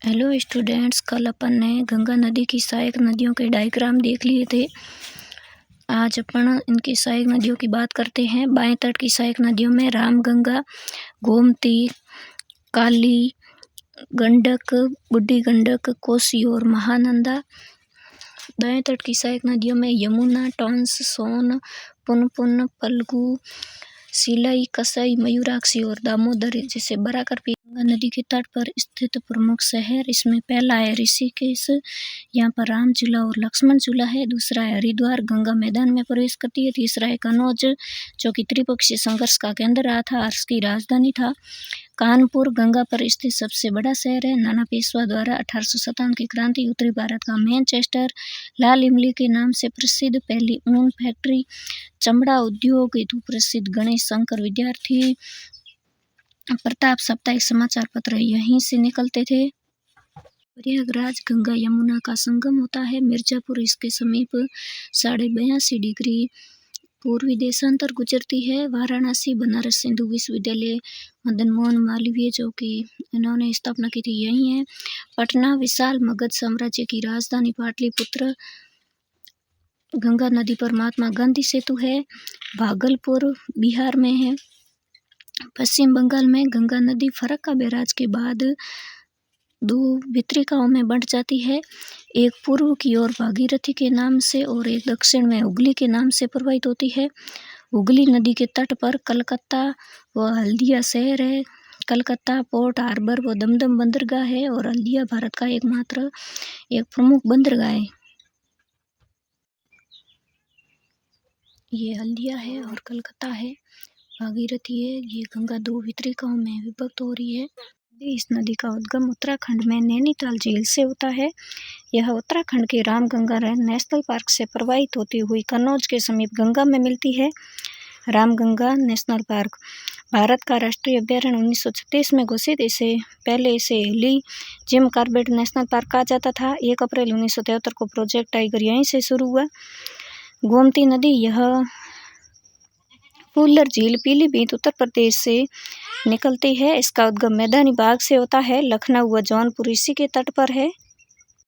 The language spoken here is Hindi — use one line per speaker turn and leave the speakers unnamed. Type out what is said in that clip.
हेलो स्टूडेंट्स, कल अपन ने गंगा नदी की सहायक नदियों के डायग्राम देख लिए थे। आज अपन इनकी सहायक नदियों की बात करते हैं। बाएं तट की सहायक नदियों में रामगंगा, गोमती, काली, गंडक, बूढ़ी गंडक, कोसी और महानंदा। दाएं तट की सहायक नदियों में यमुना, टॉन्स, सोन, पुनपुन, फल्गु, सिलाई, कसई, मयूराक्षी और दामोदर। जैसे बराकर गंगा नदी के तट पर स्थित प्रमुख शहर, इसमें पहला है ऋषिकेश, यहाँ पर राम झूला और लक्ष्मण झूला है। दूसरा है हरिद्वार, गंगा मैदान में प्रवेश करती है। तीसरा है कनौज, जो कि त्रिपक्षीय संघर्ष का केंद्र रहा था और इसकी राजधानी था। कानपुर गंगा पर स्थित सबसे बड़ा शहर है। नाना पेशवा द्वारा 1857 की क्रांति, उत्तरी भारत का मैनचेस्टर। लाल इमली के नाम से प्रसिद्ध पहली ऊन फैक्ट्री। चमड़ा उद्योग हेतु प्रसिद्ध गणेश शंकर विद्यार्थी। प्रताप साप्ताहिक समाचार पत्र यहीं से निकलते थे। प्रयागराज गंगा यमुना का संगम होता है। मिर्जापुर इसके समीप 82.5 डिग्री पूर्वी देशांतर गुजरती है। वाराणसी बनारस हिंदू विश्वविद्यालय मदन मोहन मालवीय, जो कि इन्होंने स्थापना की थी, यही है। पटना विशाल मगध साम्राज्य की राजधानी। पाटलिपुत्र गंगा नदी पर महात्मा गांधी सेतु है। भागलपुर बिहार में है। पश्चिम बंगाल में गंगा नदी फरक्का बैराज के बाद दो वितरिकाओं में बंट जाती है। एक पूर्व की ओर भागीरथी के नाम से और एक दक्षिण में हुगली के नाम से प्रवाहित होती है। हुगली नदी के तट पर कलकत्ता व हल्दिया शहर है। कलकत्ता पोर्ट हार्बर व दमदम बंदरगाह है और हल्दिया भारत का एकमात्र एक प्रमुख बंदरगाह है। ये हल्दिया है और कलकत्ता है। भागीरथी है। ये गंगा दो वितरिकाओं में विभक्त हो रही है। इस नदी का उद्गम उत्तराखंड में नैनीताल झील से होता है। यह उत्तराखंड के रामगंगा नेशनल पार्क से प्रवाहित होती हुई कनौज के समीप गंगा में मिलती है। रामगंगा नेशनल पार्क भारत का राष्ट्रीय अभ्यारण्य 1936 में घोषित। पहले इसे हिली जिम कॉर्बेट नेशनल पार्क कहा जाता था। 1 अप्रैल 1973 को प्रोजेक्ट टाइगर यहीं से शुरू हुआ। गोमती नदी, यह फूलर झील पीलीभीत उत्तर प्रदेश से निकलती है। इसका उद्गम मैदानी भाग से होता है। लखनऊ व जौनपुर इसी के तट पर है।